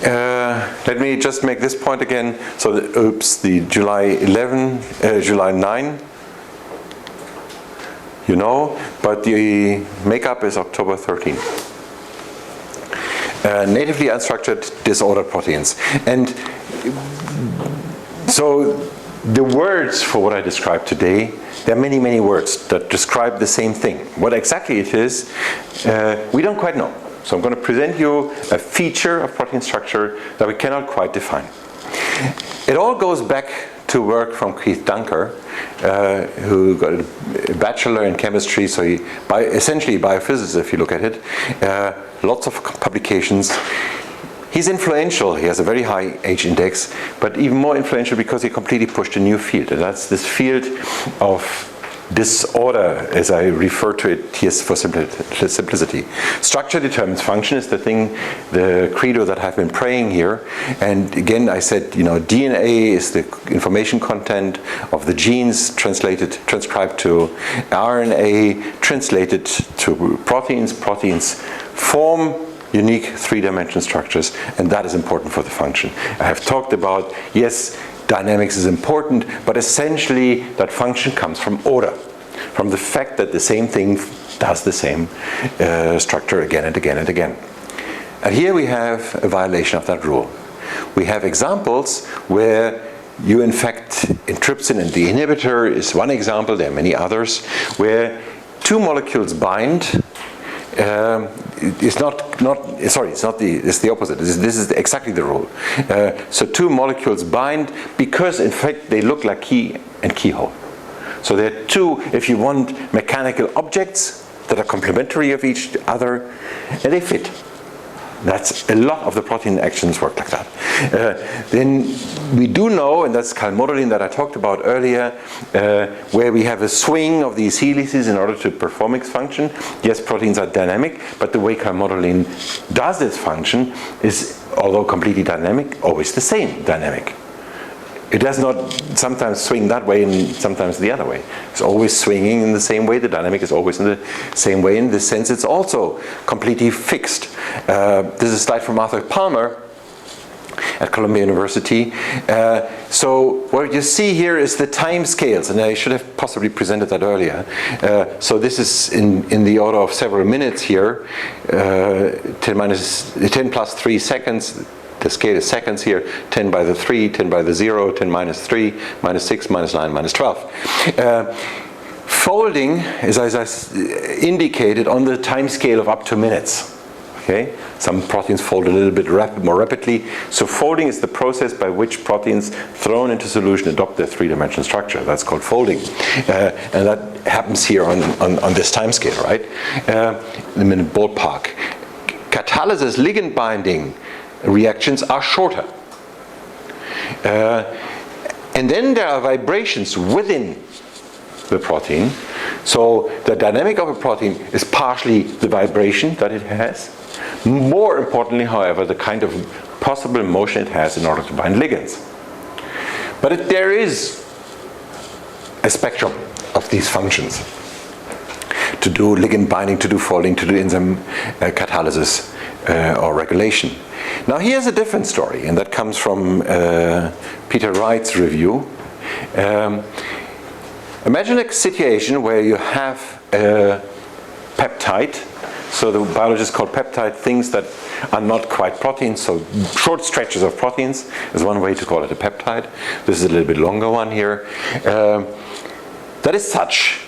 Let me just make this point again. So, the July 11, July 9, you know, but the makeup is October 13. Natively unstructured disordered proteins. And so the words for what I described today, there are many, many words that describe the same thing. What exactly it is, we don't quite know. So I'm going to present you a feature of protein structure that we cannot quite define. It all goes back to work from Keith Dunker, who got a bachelor in chemistry, so essentially a biophysicist if you look at it. Lots of publications. He's influential, he has a very high H index, but even more influential because he completely pushed a new field, and that's this field of disorder, as I refer to it here for simplicity. Structure determines function is the thing, the credo that I've been praying here. And again, I said, you know, DNA is the information content of the genes transcribed to RNA, translated to proteins. Proteins form unique three-dimensional structures, and that is important for the function. I have talked about, yes, dynamics is important, but essentially that function comes from order, from the fact that the same thing does the same structure again and again and again. And here we have a violation of that rule. We have examples where you in fact, in trypsin and the inhibitor is one example, there are many others, where two molecules bind. It's the opposite. This is exactly the rule. So two molecules bind because in fact they look like key and keyhole. So there are two, if you want, mechanical objects that are complementary of each other, and they fit. That's a lot of the protein actions work like that. Then we do know, and that's calmodulin that I talked about earlier, where we have a swing of these helices in order to perform its function. Yes, proteins are dynamic, but the way calmodulin does its function is, although completely dynamic, always the same dynamic. It does not sometimes swing that way and sometimes the other way. It's always swinging in the same way. The dynamic is always in the same way. In this sense, it's also completely fixed. This is a slide from Arthur Palmer at Columbia University. So what you see here is the time scales, and I should have possibly presented that earlier. So this is in the order of several minutes here, 10 plus 3 seconds. The scale is seconds here, 10 by the 3, 10 by the 0, 10 minus 3, minus 6, minus 9, minus 12. Folding is, as I indicated, on the time scale of up to minutes. Okay? Some proteins fold a little bit more rapidly. So folding is the process by which proteins thrown into solution adopt their three-dimensional structure. That's called folding. And that happens here on this time scale, right? In the minute ballpark. Catalysis, ligand binding reactions are shorter. And then there are vibrations within the protein. So the dynamic of a protein is partially the vibration that it has. More importantly, however, the kind of possible motion it has in order to bind ligands. But there is a spectrum of these functions. To do ligand binding, to do folding, to do enzyme catalysis or regulation. Now here's a different story, and that comes from Peter Wright's review. Imagine a situation where you have a peptide. So the biologists call peptide things that are not quite proteins, so short stretches of proteins is one way to call it a peptide. This is a little bit longer one here. That is such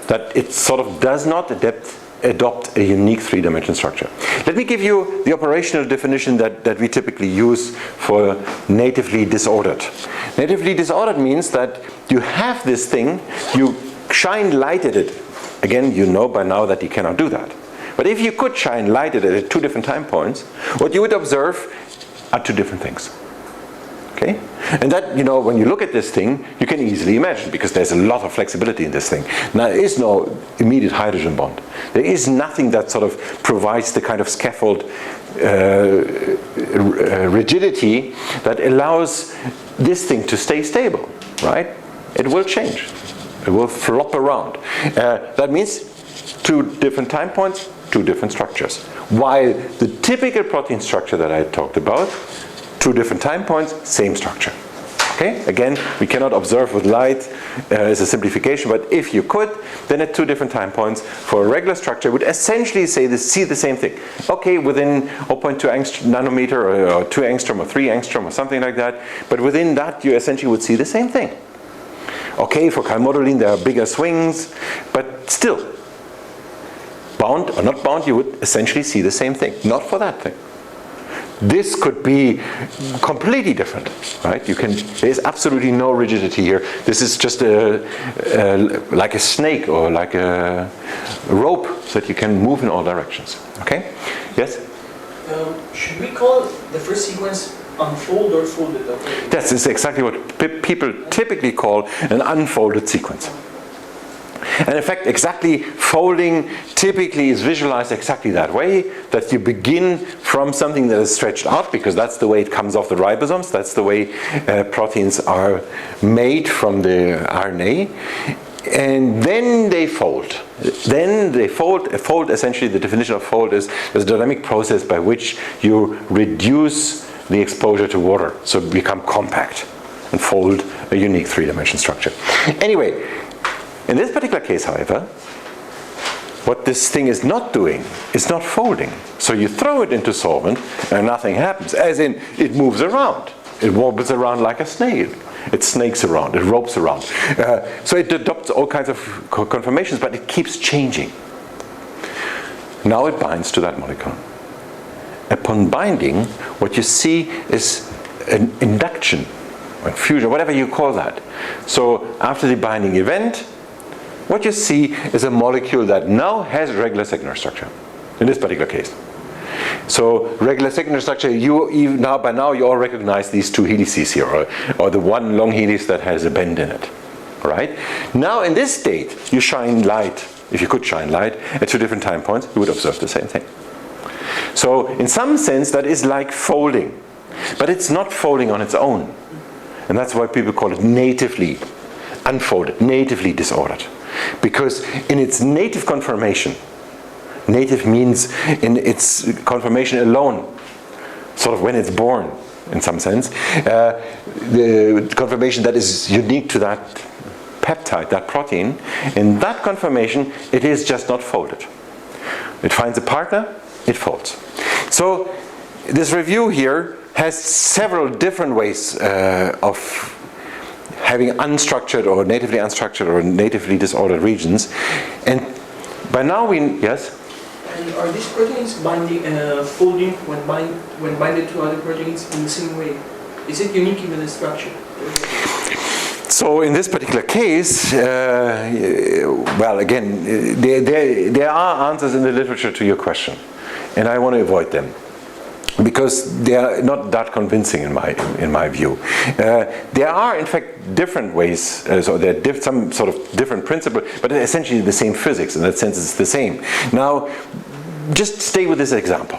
that it sort of does not adopt a unique three-dimensional structure. Let me give you the operational definition that we typically use for natively disordered. Natively disordered means that you have this thing, you shine light at it. Again, you know by now that you cannot do that. But if you could shine light at it at two different time points, what you would observe are two different things. Okay? And that, you know, when you look at this thing, you can easily imagine, because there's a lot of flexibility in this thing. Now, there is no immediate hydrogen bond. There is nothing that sort of provides the kind of scaffold rigidity that allows this thing to stay stable, right? It will change. It will flop around. That means two different time points, two different structures. While the typical protein structure that I talked about 2 different time points, same structure. Okay? Again, we cannot observe with light as a simplification, but if you could, then at 2 different time points for a regular structure would essentially see the same thing. Okay, within 0.2 nanometer or 2 angstrom or 3 angstrom or something like that, but within that you essentially would see the same thing. Okay, for calmodulin there are bigger swings, but still, bound or not bound, you would essentially see the same thing. Not for that thing. This could be completely different, right? There's absolutely no rigidity here. This is just like a snake or like a rope so that you can move in all directions. Okay? Yes? Should we call the first sequence unfold or folded? That is exactly what people typically call an unfolded sequence. And in fact, exactly folding typically is visualized exactly that way, that you begin from something that is stretched out, because that's the way it comes off the ribosomes, that's the way proteins are made from the RNA, and then they fold. Then they fold. A fold, essentially the definition of fold is a dynamic process by which you reduce the exposure to water, so become compact and fold a unique 3-dimensional structure. Anyway, in this particular case, however, what this thing is not doing is not folding. So you throw it into solvent and nothing happens, as in it moves around. It wobbles around like a snail. It snakes around, it ropes around. So it adopts all kinds of conformations, but it keeps changing. Now it binds to that molecule. Upon binding, what you see is an induction, or fusion, whatever you call that. So after the binding event, what you see is a molecule that now has a regular secondary structure, in this particular case. So regular secondary structure, by now you all recognize these 2 helices here, or the one long helix that has a bend in it. Right? Now in this state, you shine light, if you could shine light, at 2 different time points, you would observe the same thing. So in some sense that is like folding, but it's not folding on its own. And that's why people call it natively unfolded, natively disordered. Because in its native conformation, native means in its conformation alone, sort of when it's born in some sense, the conformation that is unique to that peptide, that protein, in that conformation it is just not folded. It finds a partner, it folds. So this review here has several different ways of having unstructured or natively unstructured or natively disordered regions. And by now yes? And are these proteins folding when binded to other proteins in the same way? Is it unique in the structure? So in this particular case, well, again, there are answers in the literature to your question, and I want to avoid them, because they are not that convincing in my view. There are in fact different ways, so there are some sort of different principle, but essentially the same physics. In that sense it's the same. Now just stay with this example.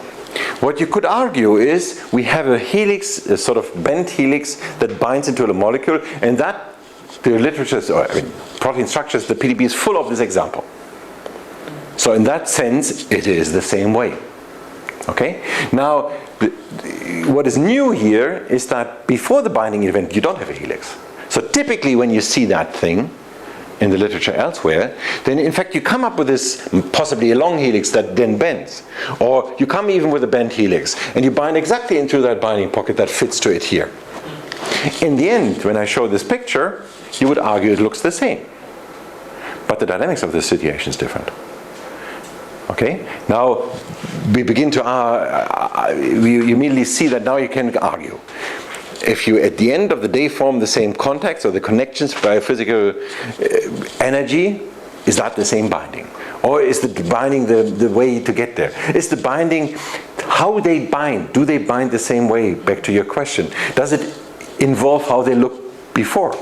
What you could argue is we have a helix, a sort of bent helix that binds into a molecule, and that the literature, protein structures, the PDB is full of this example. So in that sense it is the same way. Okay? Now, what is new here is that before the binding event, you don't have a helix. So typically when you see that thing in the literature elsewhere, then in fact you come up with this possibly a long helix that then bends. Or you come even with a bent helix, and you bind exactly into that binding pocket that fits to it here. In the end, when I show this picture, you would argue it looks the same. But the dynamics of the situation is different. Okay? Now, we begin to, you immediately see that now you can argue. If you, at the end of the day, form the same contacts or the connections by physical energy, is that the same binding? Or is the binding the way to get there? Is the binding, how they bind, do they bind the same way? Back to your question. Does it involve how they look before?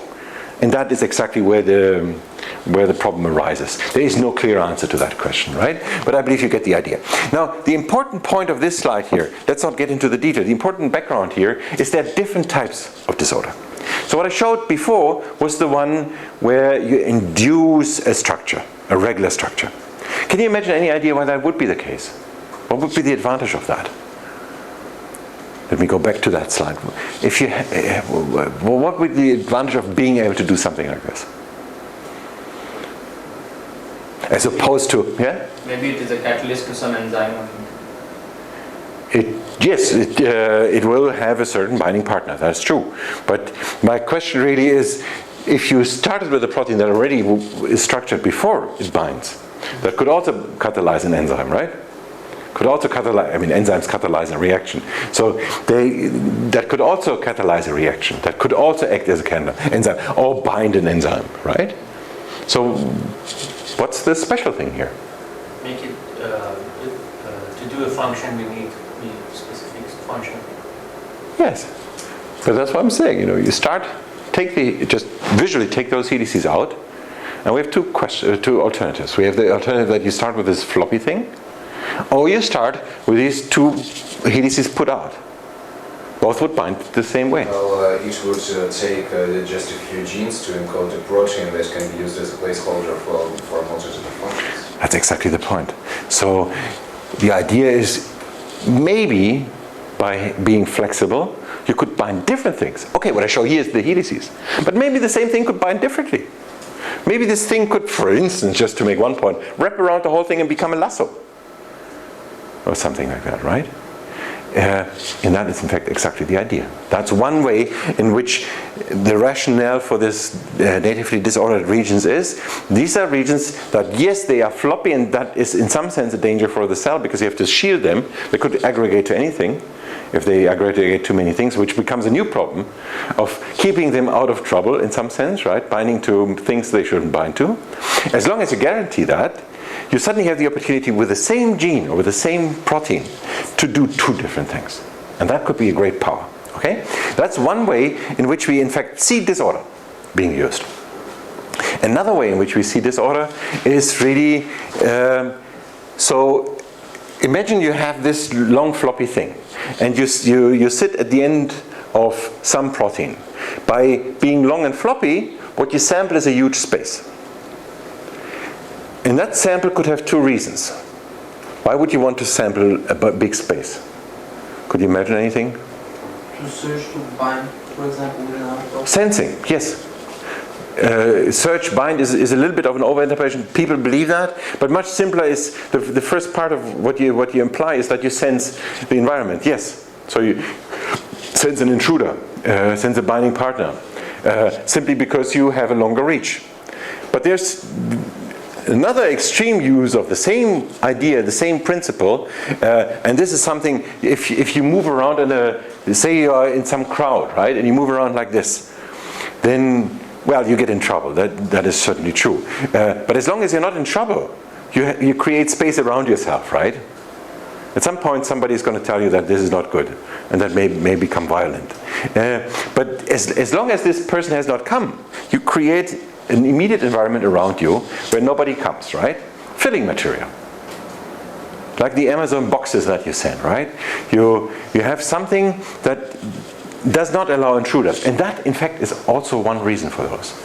And that is exactly where the problem arises. There is no clear answer to that question, right? But I believe you get the idea. Now, the important point of this slide here, let's not get into the detail. The important background here is there are different types of disorder. So what I showed before was the one where you induce a structure, a regular structure. Can you imagine any idea why that would be the case? What would be the advantage of that? Let me go back to that slide. If you, what would be the advantage of being able to do something like this? As opposed to, yeah? Maybe it is a catalyst to some enzyme. Yes, it will have a certain binding partner, that's true. But my question really is, if you started with a protein that already is structured before it binds, that could also catalyze an enzyme, right? Could also catalyze, I mean, enzymes catalyze a reaction. So that could also catalyze a reaction. That could also act as a enzyme, or bind an enzyme, right? So what's the special thing here? Make it, to do a function we need specific function. Yes, but that's what I'm saying. You know, you start, just visually take those helices out, and we have two alternatives. We have the alternative that you start with this floppy thing, or you start with these two helices put out. Both would bind the same way. Well, each would take just a few genes to encode a protein that can be used as a placeholder for multitude of functions. That's exactly the point. So the idea is maybe by being flexible, you could bind different things. Okay, what I show here is the helices. But maybe the same thing could bind differently. Maybe this thing could, for instance, just to make one point, wrap around the whole thing and become a lasso. Or something like that, right? And that is in fact exactly the idea. That's one way in which the rationale for this natively disordered regions is, these are regions that, yes, they are floppy, and that is in some sense a danger for the cell because you have to shield them. They could aggregate to anything if they aggregate too many things, which becomes a new problem of keeping them out of trouble in some sense, right? Binding to things they shouldn't bind to. As long as you guarantee that, you suddenly have the opportunity with the same gene or with the same protein to do two different things. And that could be a great power. Okay? That's one way in which we in fact see disorder being used. Another way in which we see disorder is really, so imagine you have this long floppy thing and you sit at the end of some protein. By being long and floppy, what you sample is a huge space. And that sample could have two reasons. Why would you want to sample a big space? Could you imagine anything? To search, to bind, for example, with another. Sensing, yes. Search, bind is a little bit of an overinterpretation. People believe that, but much simpler is the first part of what you imply is that you sense the environment. Yes, so you sense an intruder, sense a binding partner, simply because you have a longer reach. But there's another extreme use of the same idea, the same principle, and this is something, if you move around say you are in some crowd, right, and you move around like this, then, well, you get in trouble. That is certainly true. But as long as you're not in trouble, you create space around yourself, right? At some point, somebody is going to tell you that this is not good, and that may become violent. But as long as this person has not come, you create an immediate environment around you where nobody comes, right? Filling material. Like the Amazon boxes that you send, right? You have something that does not allow intruders. And that, in fact, is also one reason for those.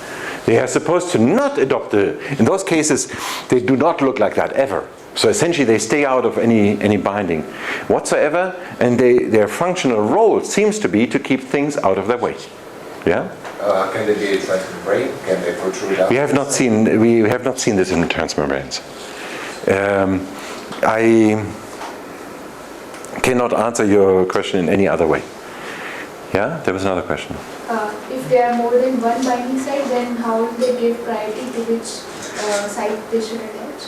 They are supposed to not adopt in those cases, they do not look like that ever. So essentially they stay out of any binding whatsoever, and their functional role seems to be to keep things out of their way. Yeah? Can they be trying to break? Can they protrude out? We have not seen this in transmembranes. I cannot answer your question in any other way. Yeah, there was another question. If there are more than one binding site, then how will they give priority to which site they should attach?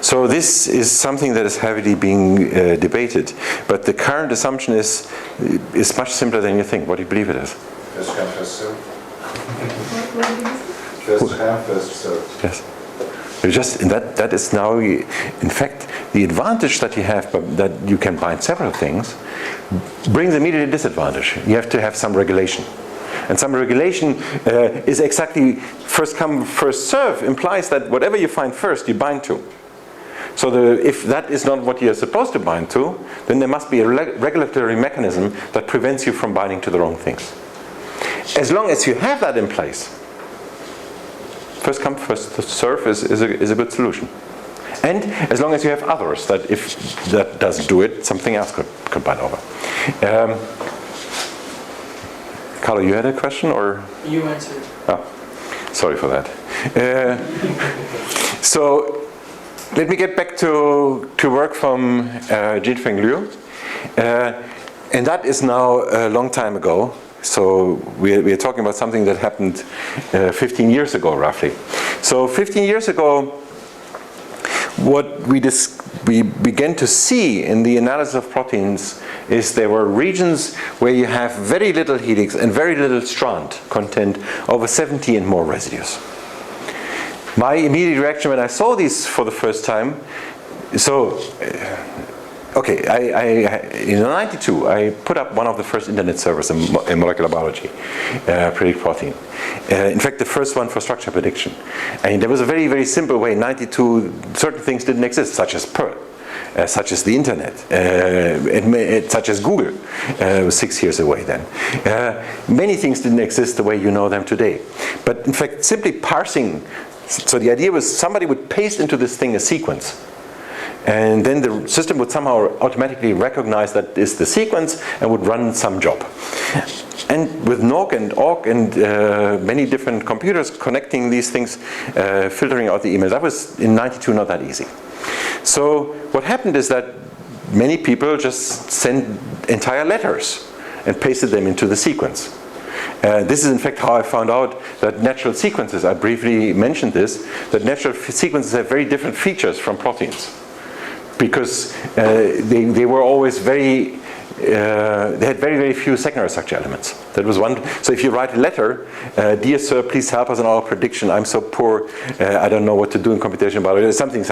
So this is something that is heavily being debated, but the current assumption is much simpler than you think. What do you believe it is? First come, first serve. What did you say? First come, first serve. Yes. That is now, in fact, the advantage that you have, that you can bind several things, brings immediate disadvantage. You have to have some regulation. And some regulation is exactly first come, first serve, implies that whatever you find first, you bind to. So if that is not what you're supposed to bind to, then there must be a regulatory mechanism that prevents you from binding to the wrong things. As long as you have that in place, first come, first serve is a good solution. And as long as you have others, that if that doesn't do it, something else could bind over. Carlo, you had a question, or? You answered. Oh, sorry for that. So let me get back to work from Jinfeng Liu. And that is now a long time ago. So we're talking about something that happened 15 years ago, roughly. So 15 years ago, what we began to see in the analysis of proteins is there were regions where you have very little helix and very little strand content, over 70 and more residues. My immediate reaction when I saw these for the first time, okay, in 92, I put up one of the first internet servers in molecular biology, Predict Protein. In fact, the first one for structure prediction. And there was a very, very simple way. In 92, certain things didn't exist, such as Perl, such as the internet, such as Google. It was 6 years away then. Many things didn't exist the way you know them today. But in fact, simply parsing, so the idea was somebody would paste into this thing a sequence. And then the system would somehow automatically recognize that is the sequence and would run some job. And with NOC and ORC and many different computers connecting these things, filtering out the emails, that was in 92 not that easy. So what happened is that many people just sent entire letters and pasted them into the sequence. This is in fact how I found out that natural sequences, I briefly mentioned this, that natural sequences have very different features from proteins. Because they were always they had very, very few secondary structure elements. That was one. So if you write a letter, dear sir, please help us in our prediction. I'm so poor, I don't know what to do in computational biology. Something.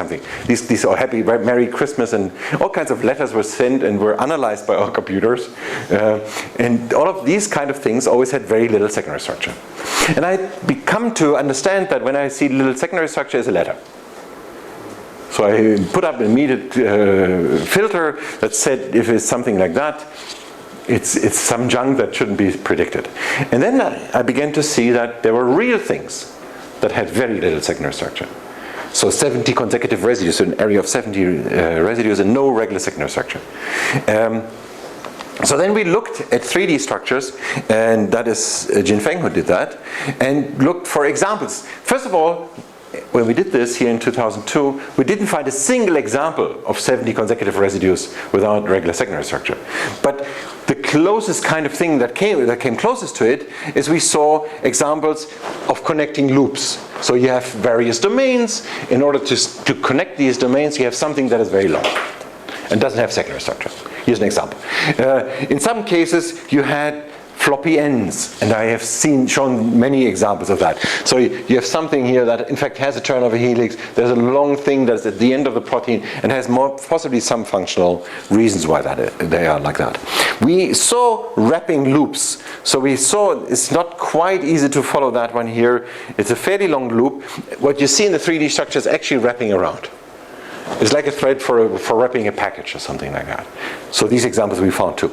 These are happy, Merry Christmas, and all kinds of letters were sent and were analyzed by our computers. And all of these kind of things always had very little secondary structure. And I become to understand that when I see little secondary structure as a letter. So I put up an immediate filter that said if it's something like that, it's some junk that shouldn't be predicted. And then I began to see that there were real things that had very little secondary structure. So 70 consecutive residues, so an area of 70 residues and no regular secondary structure. So then we looked at 3D structures, and that is Jinfeng who did that, and looked for examples. First of all, when we did this here in 2002, we didn't find a single example of 70 consecutive residues without regular secondary structure. But the closest kind of thing that came closest to it is we saw examples of connecting loops. So you have various domains. In order to connect these domains, you have something that is very long and doesn't have secondary structure. Here's an example. In some cases, you had floppy ends, and I have shown many examples of that. So you have something here that in fact has a turnover helix, there's a long thing that's at the end of the protein and has possibly some functional reasons why they are like that. We saw wrapping loops, so we saw it's not quite easy to follow that one here. It's a fairly long loop. What you see in the 3D structure is actually wrapping around. It's like a thread for wrapping a package or something like that. So these examples we found too.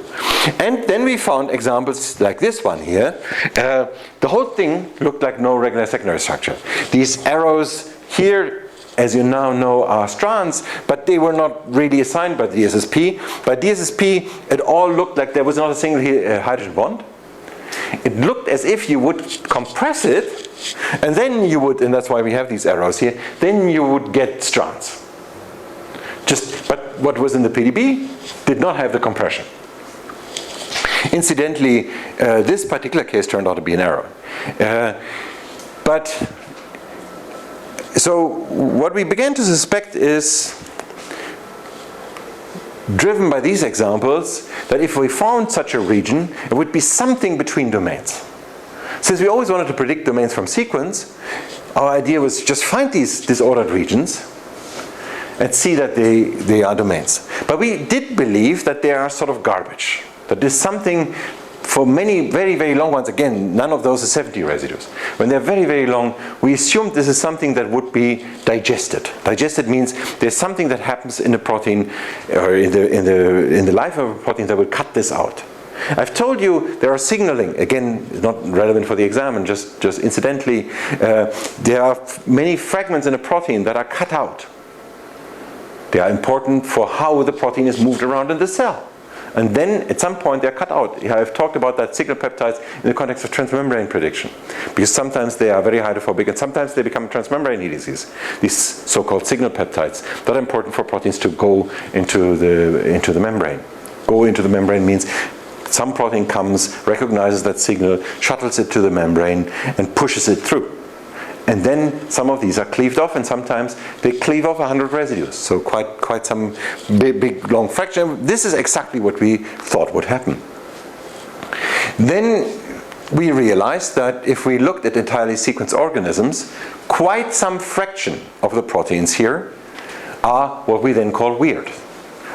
And then we found examples like this one here. The whole thing looked like no regular secondary structure. These arrows here, as you now know, are strands, but they were not really assigned by DSSP. By DSSP, it all looked like there was not a single hydrogen bond. It looked as if you would compress it, and then you would, and that's why we have these arrows here, then you would get strands. But what was in the PDB did not have the compression. Incidentally, this particular case turned out to be an error. So what we began to suspect is, driven by these examples, that if we found such a region, it would be something between domains. Since we always wanted to predict domains from sequence, our idea was just find these disordered regions and see that they are domains. But we did believe that they are sort of garbage. That there's something, for many very, very long ones, again, none of those are 70 residues. When they're very, very long, we assumed this is something that would be digested. Digested means there's something that happens in the protein, or in the life of a protein that will cut this out. I've told you there are signaling, again, not relevant for the exam, and just incidentally, there are many fragments in a protein that are cut out. They are important for how the protein is moved around in the cell. and then at some point they're cut out. I've talked about that signal peptides in the context of transmembrane prediction, because sometimes they are very hydrophobic and sometimes they become transmembrane helices, these so-called signal peptides that are important for proteins to go into the membrane. Go into the membrane means some protein comes, recognizes that signal, shuttles it to the membrane and pushes it through. And then some of these are cleaved off, and sometimes they cleave off 100 residues. So quite some big long fraction. This is exactly what we thought would happen. Then we realized that if we looked at entirely sequenced organisms, quite some fraction of the proteins here are what we then call weird.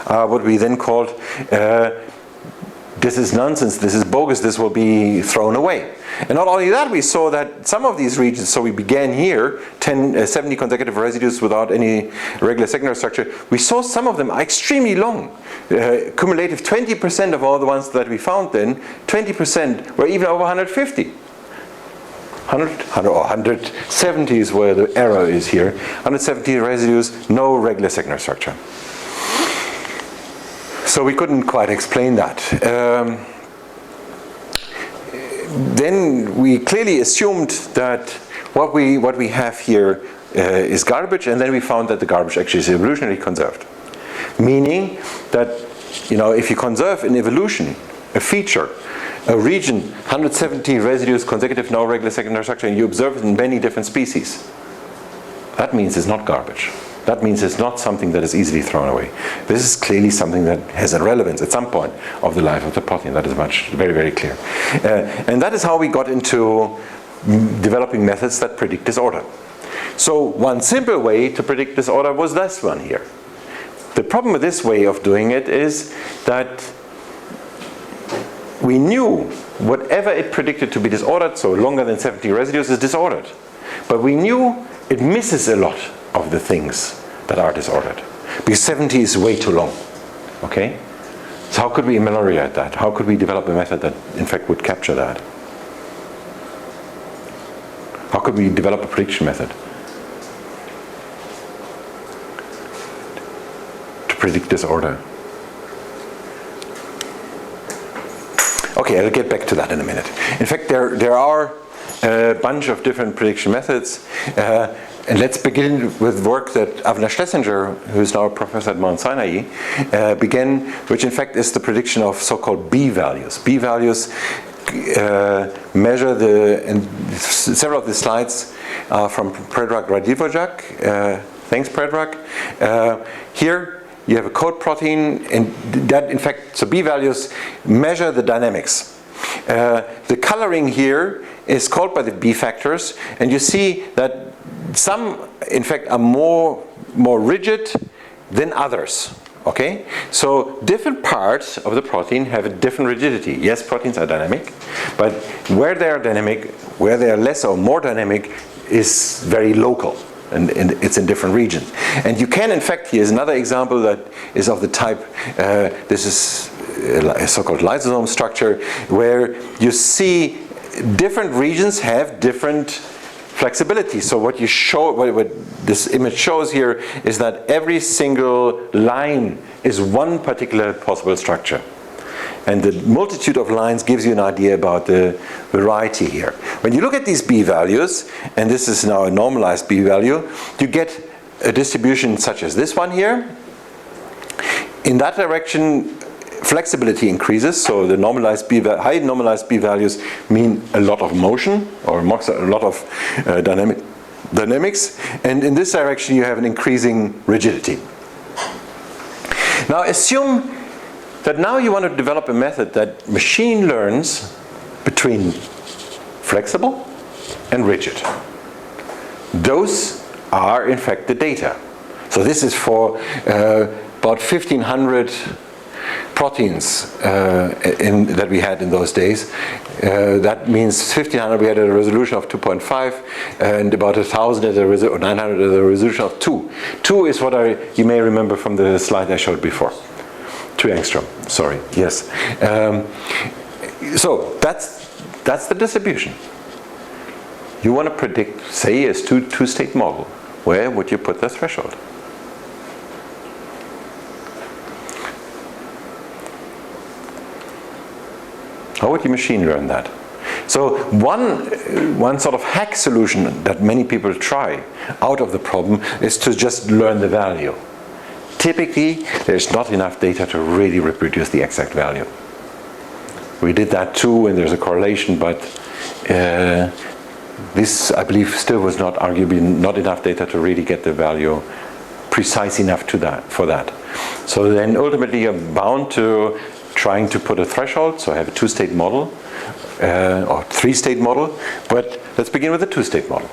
What we then called, this is nonsense, this is bogus, this will be thrown away. And not only that, we saw that some of these regions, so we began here, 70 consecutive residues without any regular secondary structure, we saw some of them are extremely long. Cumulative 20% of all the ones that we found then, 20% were even over 150. 100 or 170 is where the error is here. 170 residues, no regular secondary structure. So we couldn't quite explain that. Then we clearly assumed that what we have here is garbage, and then we found that the garbage actually is evolutionarily conserved. Meaning that, if you conserve in evolution a feature, a region, 170 residues, consecutive, no regular secondary structure, and you observe it in many different species, that means it's not garbage. That means it's not something that is easily thrown away. This is clearly something that has a relevance at some point of the life of the protein. That is very, very clear. And that is how we got into developing methods that predict disorder. So one simple way to predict disorder was this one here. The problem with this way of doing it is that we knew whatever it predicted to be disordered, so longer than 70 residues, is disordered. But we knew it misses a lot of the things that are disordered, because 70 is way too long. Okay? So how could we ameliorate that? How could we develop a method that in fact would capture that? How could we develop a prediction method to predict disorder? Okay, I'll get back to that in a minute. In fact, there are a bunch of different prediction methods. And let's begin with work that Avner Schlesinger, who is now a professor at Mount Sinai, began, which in fact is the prediction of so-called B-values. B-values measure and several of the slides are from Predrag Radivojak. Thanks, Predrag. Here you have a code protein, and that in fact, so B-values measure the dynamics. The coloring here is called by the B factors, and you see that some, in fact, are more rigid than others. Okay? So different parts of the protein have a different rigidity. Yes, proteins are dynamic, but where they are dynamic, where they are less or more dynamic is very local, and it's in different regions. And you can, in fact, here's another example that is of the type, this is a so-called lysosome structure, where you see different regions have different flexibility. So what you show, what this image shows here, is that every single line is one particular possible structure. And the multitude of lines gives you an idea about the variety here. When you look at these B-values, and this is now a normalized B-value, you get a distribution such as this one here. In that direction, flexibility increases, so the normalized high normalized B-values mean a lot of motion, or a lot of dynamics, and in this direction you have an increasing rigidity. Now assume that now you want to develop a method that machine learns between flexible and rigid. Those are in fact the data. So this is for about 1,500 proteins that we had in those days. That means 1,500 we had a resolution of 2.5, and about 1,000 or 900 at a resolution of 2. 2 is what you may remember from the slide I showed before. 2 angstrom, sorry, yes. So that's the distribution. You want to predict, say, a two-state model. Where would you put the threshold? How would you machine learn that? So one sort of hack solution that many people try out of the problem is to just learn the value. Typically, there's not enough data to really reproduce the exact value. We did that too, and there's a correlation, but this, I believe, still was not arguably not enough data to really get the value precise enough for that. So then ultimately you're bound to trying to put a threshold, so I have a two-state model, or three-state model, but let's begin with a two-state model.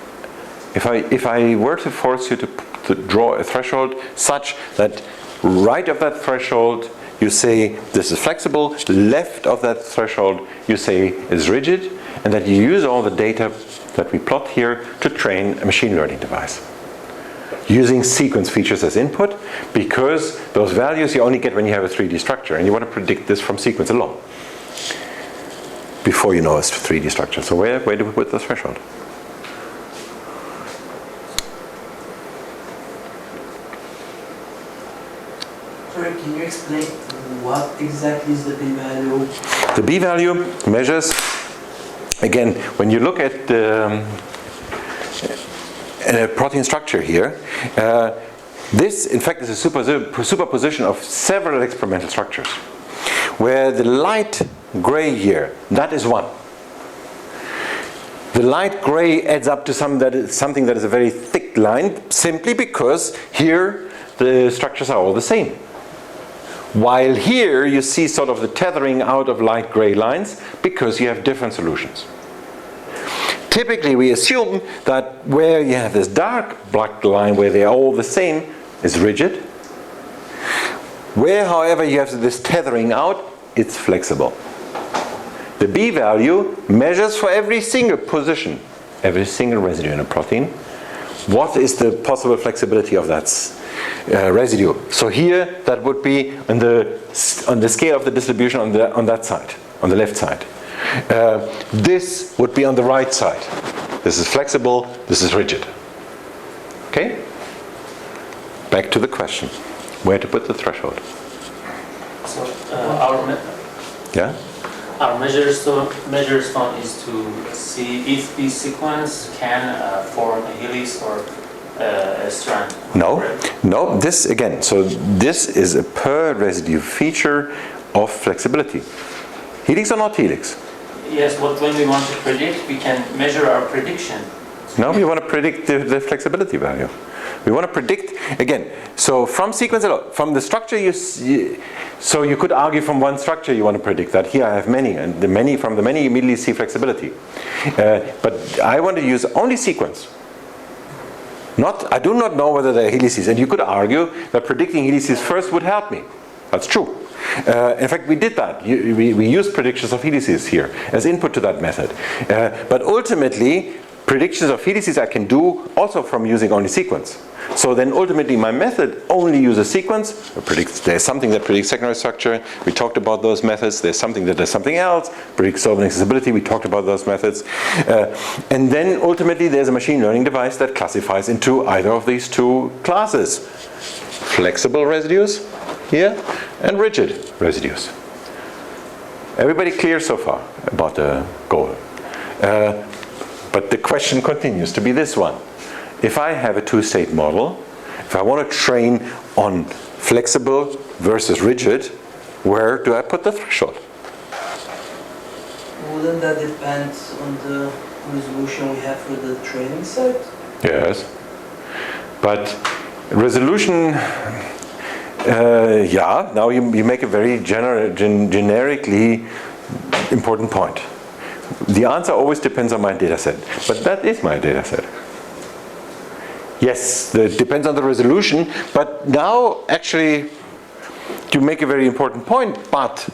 If I were to force you to draw a threshold such that right of that threshold you say this is flexible, left of that threshold you say is rigid, and that you use all the data that we plot here to train a machine learning device. Using sequence features as input, because those values you only get when you have a 3D structure, and you want to predict this from sequence alone before you know it's 3D structure. So where do we put the threshold? Sorry, can you explain what exactly is the p-value? The p-value measures, again, when you look at the a protein structure here, this in fact is a superposition of several experimental structures, where the light gray here, that is one. The light gray adds up to something that is a very thick line, simply because here the structures are all the same. While here you see sort of the tethering out of light gray lines because you have different solutions. Typically we assume that where you have this dark black line where they are all the same is rigid. Where, however, you have this tethering out, it's flexible. The b-value measures for every single position, every single residue in a protein, what is the possible flexibility of that residue. So here that would be on the scale of the distribution on that side, on the left side. This would be on the right side. This is flexible, this is rigid. Okay? Back to the question. Where to put the threshold? So Yeah? our measure stone is to see if this sequence can form a helix or a strand. No, this again, so this is a per residue feature of flexibility. Helix or not helix? Yes, but when we want to predict, we can measure our prediction. No, we want to predict the flexibility value. We want to predict, again, so from sequence alone, from the structure so you could argue from one structure you want to predict that. Here I have many, and from the many you immediately see flexibility. But I want to use only sequence. I do not know whether there are helices, and you could argue that predicting helices first would help me. That's true. In fact, we did that. We used predictions of helices here as input to that method. But ultimately, predictions of helices I can do also from using only sequence. So then ultimately my method only uses sequence. There's something that predicts secondary structure. We talked about those methods. There's something that does something else. Predicts solvent accessibility. We talked about those methods. And then ultimately there's a machine learning device that classifies into either of these two classes. Flexible residues here and rigid residues. Everybody clear so far about the goal? But the question continues to be this one. If I have a two-state model, if I want to train on flexible versus rigid, where do I put the threshold? Wouldn't that depend on the resolution we have for the training set? Yes. But resolution, yeah, now you make a very generically important point. The answer always depends on my data set, but that is my data set. Yes, it depends on the resolution, but now actually you make a very important point, but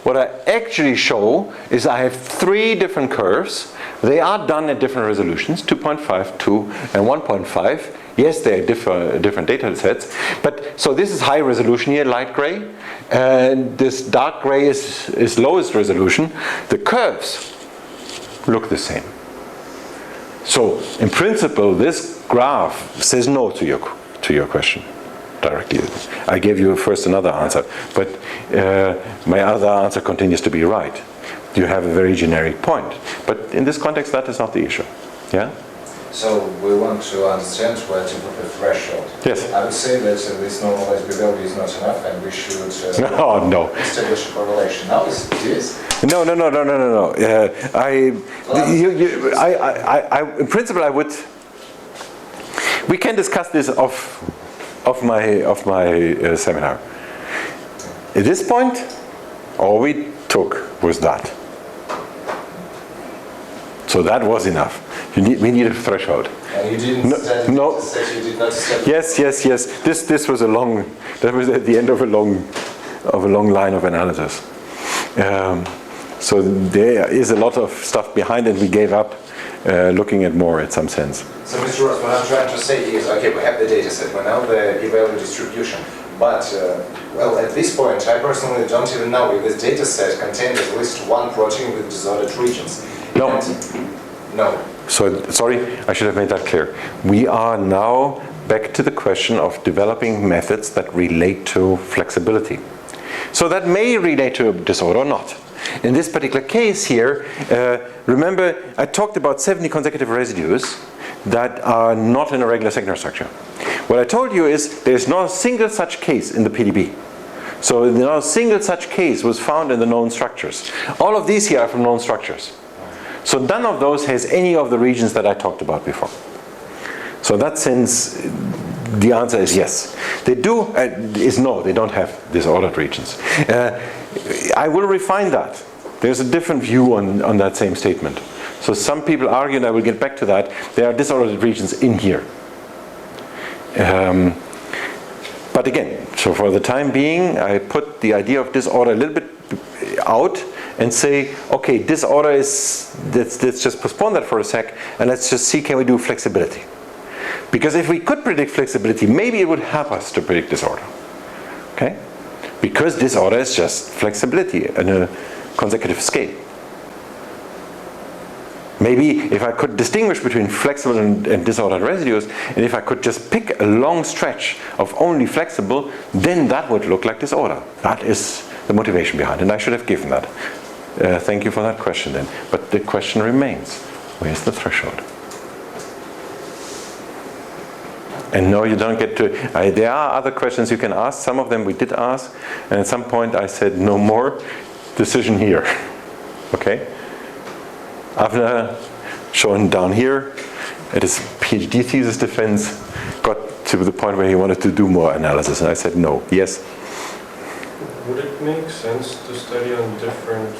what I actually show is I have three different curves. They are done at different resolutions, 2.5, 2, and 1.5. Yes, they are different data sets, but so this is high resolution here, light gray, and this dark gray is lowest resolution. The curves look the same. So in principle, this graph says no to your question directly. I gave you first another answer, but my other answer continues to be right. you have a very generic point. But in this context, that is not the issue. Yeah? So we want to understand where to put the threshold. Yes. I would say that this normalized B value is not enough, and we should Oh, no. establish a correlation. Now it is. No. In principle, I would. We can discuss this off my seminar. At this point, all we took was that. So that was enough. We need a threshold. And you didn't stand no. you did not establish. Yes. This was that was at the end of a long line of analysis. So there is a lot of stuff behind it. We gave up looking at more in some sense. So Mr. Rost, what I'm trying to say is, okay, we have the data set, we know the p-value distribution, but well, at this point, I personally don't even know if this data set contains at least one protein with disordered regions. No. No. So, sorry, I should have made that clear. We are now back to the question of developing methods that relate to flexibility. So that may relate to a disorder or not. In this particular case here, remember I talked about 70 consecutive residues that are not in a regular secondary structure. What I told you is there's not a single such case in the PDB. So not a single such case was found in the known structures. All of these here are from known structures. So none of those has any of the regions that I talked about before. So in that sense, the answer is yes. They do, no, they don't have disordered regions. I will refine that. There's a different view on that same statement. So some people argue, and I will get back to that, there are disordered regions in here. But again, so for the time being, I put the idea of disorder a little bit out and say, okay, disorder is, let's just postpone that for a sec, and let's just see, can we do flexibility? Because if we could predict flexibility, maybe it would help us to predict disorder. Okay? Because disorder is just flexibility in a consecutive scale. Maybe if I could distinguish between flexible and disordered residues, and if I could just pick a long stretch of only flexible, then that would look like disorder. That is the motivation behind it, and I should have given that. Thank you for that question then. But the question remains, where's the threshold? And no, you don't get to, there are other questions you can ask. Some of them we did ask, and at some point I said no more, decision here. Okay? Avner, shown down here, at his PhD thesis defense, got to the point where he wanted to do more analysis, and I said no. Yes? Would it make sense to study on different,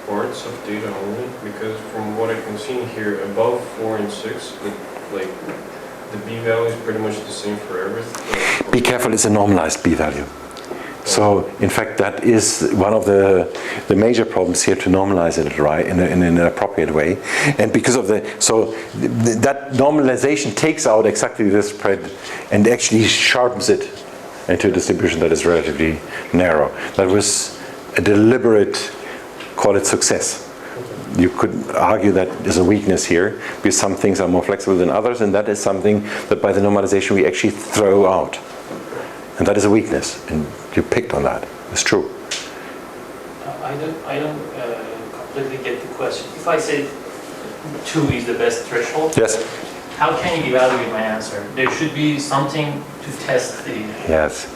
parts of data only? Because from what I can see here, above 4 and 6, like the b-value is pretty much the same for everything. Be careful, it's a normalized b-value. So, in fact, that is one of the major problems here, to normalize it right in an appropriate way. And because of that normalization takes out exactly this spread and actually sharpens it into a distribution that is relatively narrow. That was a deliberate, call it success. You could argue that there's a weakness here, because some things are more flexible than others, and that is something that by the normalization we actually throw out. And that is a weakness, and you picked on that. It's true. I don't completely get the question. If I say 2 is the best threshold, Yes. how can you evaluate my answer? There should be something to test the... Yes.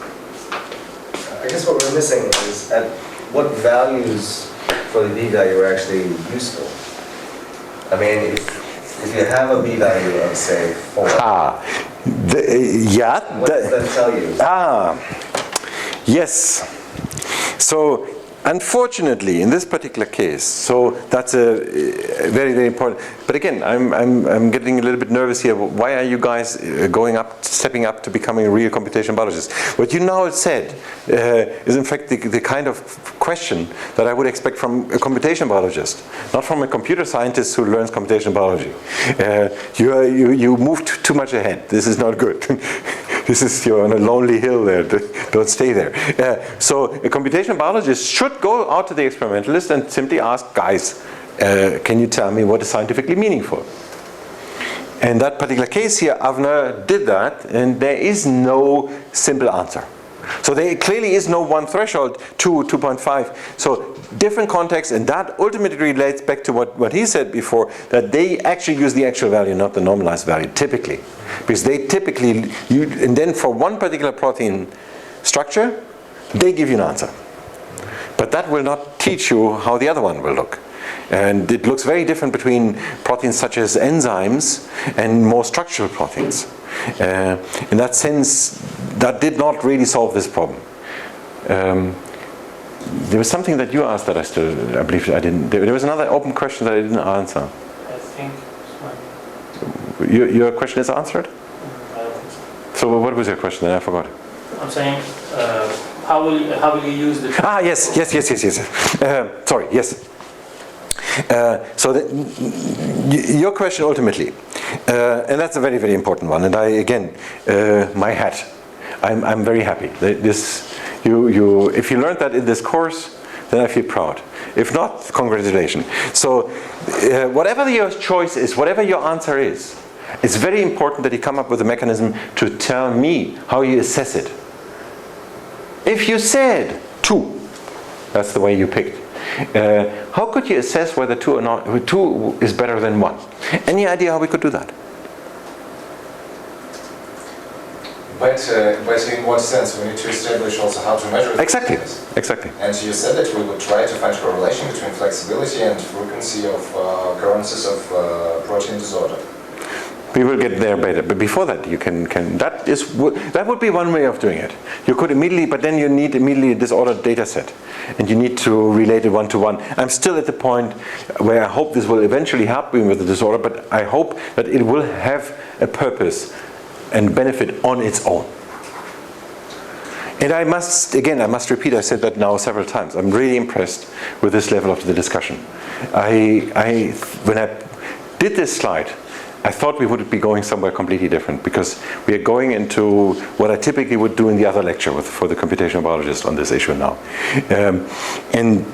I guess what we're missing is at what values for the b-value are actually useful. I mean, if you have a b-value of, say, 4, what does that tell you? Yes. So, unfortunately, in this particular case, so that's a very, very important. But again, I'm getting a little bit nervous here. Why are you guys stepping up to becoming a real computational biologist? What you now said is in fact the kind of question that I would expect from a computational biologist, not from a computer scientist who learns computational biology. You moved too much ahead. This is not good. You're on a lonely hill there. Don't stay there. So a computational biologist should go out to the experimentalist and simply ask, guys, can you tell me what is scientifically meaningful? In that particular case here, Avner did that, and there is no simple answer. So there clearly is no one threshold, 2, 2.5. So different contexts, and that ultimately relates back to what he said before, that they actually use the actual value, not the normalized value, typically. Because they typically, and then for one particular protein structure, they give you an answer. But that will not teach you how the other one will look. And it looks very different between proteins such as enzymes and more structural proteins. In that sense, that did not really solve this problem. There was something that you asked that I believe I didn't. There was another open question that I didn't answer. I think it's fine. Your question is answered? I don't think so. So what was your question then? I forgot. I'm saying, how will you use the... Yes. Sorry, yes. So your question ultimately, and that's a very, very important one. And I, again, my hat. I'm very happy. If you learned that in this course, then I feel proud. If not, congratulations. So whatever your choice is, whatever your answer is, it's very important that you come up with a mechanism to tell me how you assess it. If you said 2, that's the way you picked. How could you assess whether 2 or not? 2 is better than 1. Any idea how we could do that? But in what sense? We need to establish also how to measure the Exactly. flexibility. Exactly. And you said that we would try to find correlation between flexibility and frequency of occurrences of protein disorder. We will get there better, but before that, you can that would be one way of doing it. You could immediately, but then you need immediately a disordered data set, and you need to relate it one-to-one. I'm still at the point where I hope this will eventually help me with the disorder, but I hope that it will have a purpose and benefit on its own. And I must repeat, I said that now several times. I'm really impressed with this level of the discussion. When I did this slide, I thought we would be going somewhere completely different, because we are going into what I typically would do in the other lecture for the computational biologist on this issue now. And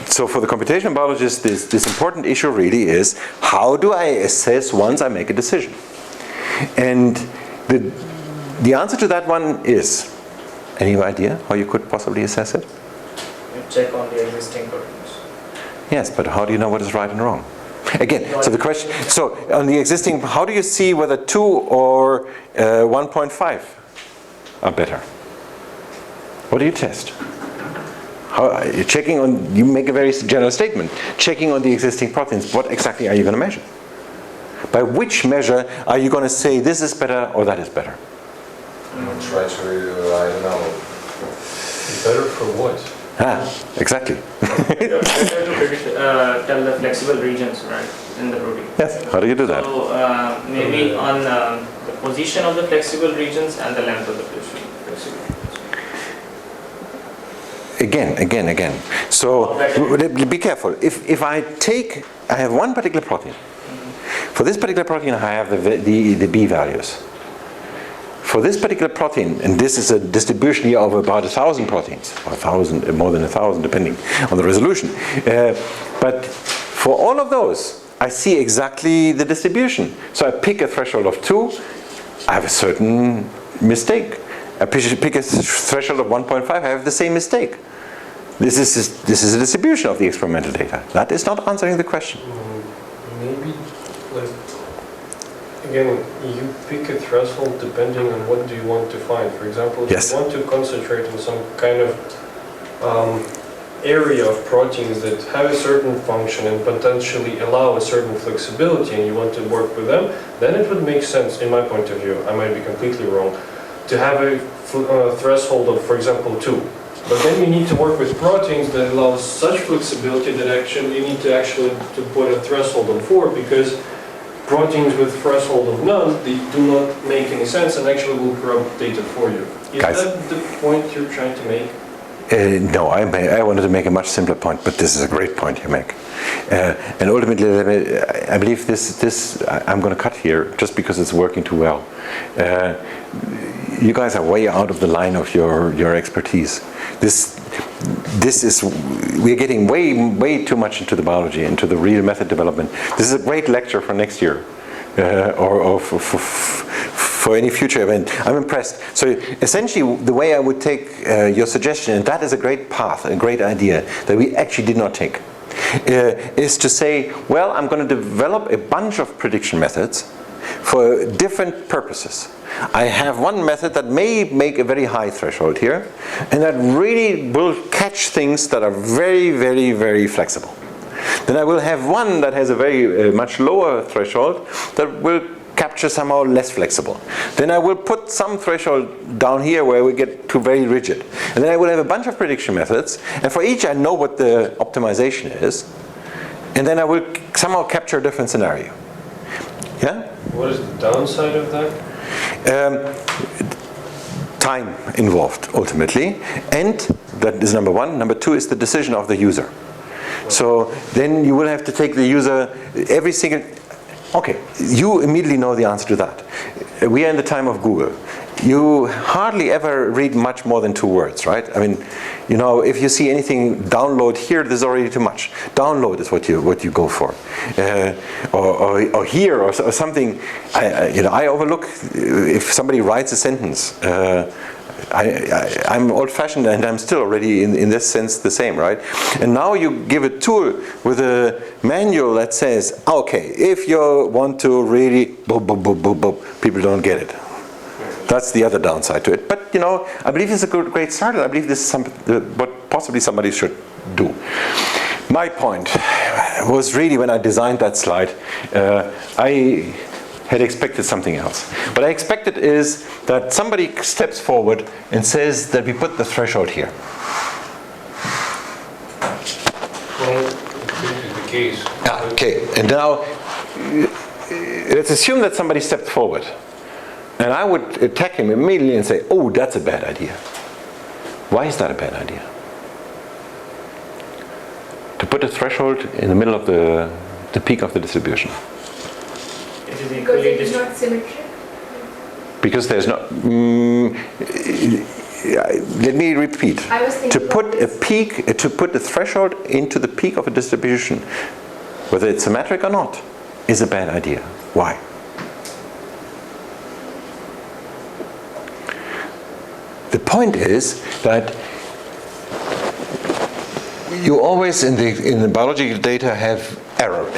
so for the computational biologist, this important issue really is, how do I assess once I make a decision? And the answer to that one is, any idea how you could possibly assess it? You check on the existing proteins. Yes, but how do you know what is right and wrong? Again, so the question, so on the existing, how do you see whether 2 or 1.5 are better? What do you test? You're checking on, you make a very general statement, checking on the existing proteins. What exactly are you going to measure? By which measure are you going to say this is better or that is better? Try to, I don't know. Better for what? Exactly. You try to predict, tell the flexible regions, right, in the protein. Yes, how do you do that? So maybe on the position of the flexible regions and the length of the flexible regions. Again. So be careful. If I have one particular protein. For this particular protein, I have the B values. For this particular protein, and this is a distribution here of about 1,000 proteins, or 1,000, more than 1,000, depending on the resolution. But for all of those, I see exactly the distribution. So I pick a threshold of 2, I have a certain mistake. I pick a threshold of 1.5, I have the same mistake. This is a distribution of the experimental data. That is not answering the question. Maybe, like, again, you pick a threshold depending on what do you want to find. For example, if Yes. you want to concentrate on some kind of area of proteins that have a certain function and potentially allow a certain flexibility, and you want to work with them, then it would make sense, in my point of view, I might be completely wrong, to have a threshold of, for example, 2. But then you need to work with proteins that allow such flexibility that you need to put a threshold of 4, because proteins with threshold of none, they do not make any sense and actually will corrupt data for you. Is Guys. that the point you're trying to make? No, I wanted to make a much simpler point, but this is a great point you make. And ultimately, I believe I'm going to cut here just because it's working too well. You guys are way out of the line of your expertise. We're getting way too much into the biology, into the real method development. This is a great lecture for next year, or for for any future event. I'm impressed. So essentially, the way I would take your suggestion, and that is a great path, a great idea that we actually did not take, is to say, well, I'm going to develop a bunch of prediction methods for different purposes. I have one method that may make a very high threshold here, and that really will catch things that are very, very, very flexible. Then I will have one that has a very much lower threshold that will capture somehow less flexible. Then I will put some threshold down here where we get to very rigid. And then I will have a bunch of prediction methods, and for each I know what the optimization is, and then I will somehow capture a different scenario. Yeah? What is the downside of that? Time involved ultimately, and that is number one. Number two is the decision of the user. So then you will have to take the user every single. Okay, you immediately know the answer to that. We are in the time of Google. You hardly ever read much more than 2 words, right? I mean, you know, if you see anything download here, there's already too much. Download is what you go for, or here or something. I overlook if somebody writes a sentence. I'm old-fashioned, and I'm still already in this sense the same, right? And now you give a tool with a manual that says, okay, if you want to really boop, boop, boop, boop, boop, people don't get it. That's the other downside to it. But you know, I believe it's a great start. I believe this is what possibly somebody should do. My point was really, when I designed that slide, I had expected something else. What I expected is that somebody steps forward and says that we put the threshold here. Well, this is the case. Okay, and now let's assume that somebody stepped forward. And I would attack him immediately and say, oh, that's a bad idea. Why is that a bad idea? To put a threshold in the middle of the peak of the distribution. It is Because equally it is not symmetric. Because there's not. Let me repeat. I was thinking To put a threshold into the peak of a distribution, whether it's symmetric or not, is a bad idea. Why? The point is that you always in the biological data have error.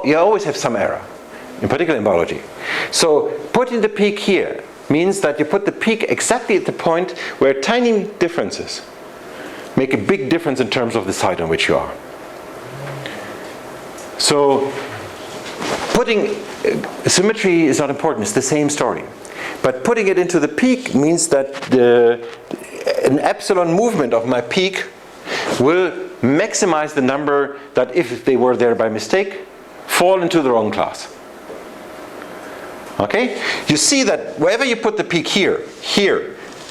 You always have some error, in particular in biology. So putting the peak here means that you put the peak exactly at the point where tiny differences make a big difference in terms of the site on which you are. So putting symmetry is not important. It's the same story. But putting it into the peak means that an epsilon movement of my peak will maximize the number that, if they were there by mistake, fall into the wrong class. Okay? You see that wherever you put the peak here,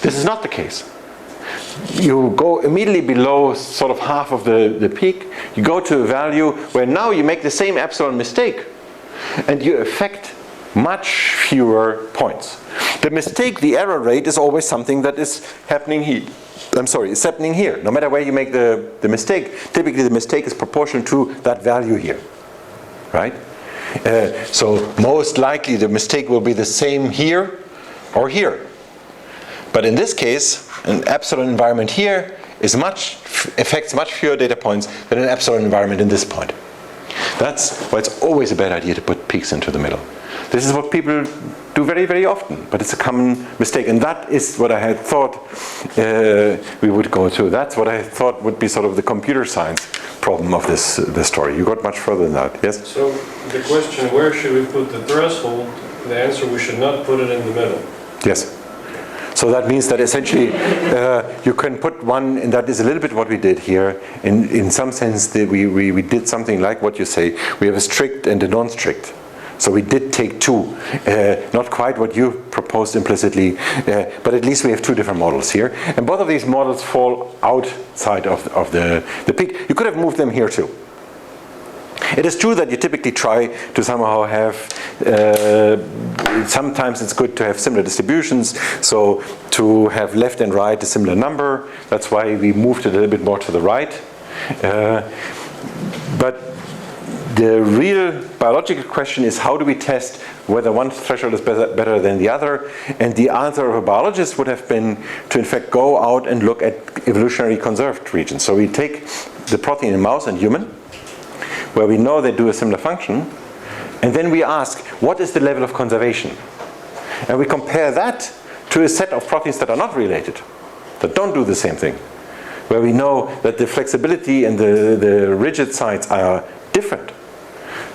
this is not the case. You go immediately below sort of half of the peak, you go to a value where now you make the same epsilon mistake, and you affect much fewer points. The mistake, the error rate, is always something that is happening here. It's happening here. No matter where you make the mistake, typically the mistake is proportional to that value here, right? So most likely the mistake will be the same here or here. But in this case, an epsilon environment here affects much fewer data points than an epsilon environment in this point. That's why it's always a bad idea to put peaks into the middle. This is what people do very, very often, but it's a common mistake. And that is what I had thought we would go to. That's what I thought would be sort of the computer science problem of this story. You got much further than that, yes? So the question, where should we put the threshold? The answer, we should not put it in the middle. Yes. So that means that essentially you can put one, and that is a little bit what we did here. In some sense, we did something like what you say. We have a strict and a non-strict. So we did take two, not quite what you proposed implicitly, but at least we have two different models here. And both of these models fall outside of the peak. You could have moved them here too. It is true that you typically try to somehow have, sometimes it's good to have similar distributions, so to have left and right a similar number. That's why we moved it a little bit more to the right. But The real biological question is, how do we test whether one threshold is better than the other? And the answer of a biologist would have been to in fact go out and look at evolutionary conserved regions. So we take the protein in mouse and human, where we know they do a similar function, and then we ask, what is the level of conservation? And we compare that to a set of proteins that are not related, that don't do the same thing, where we know that the flexibility and the rigid sites are different.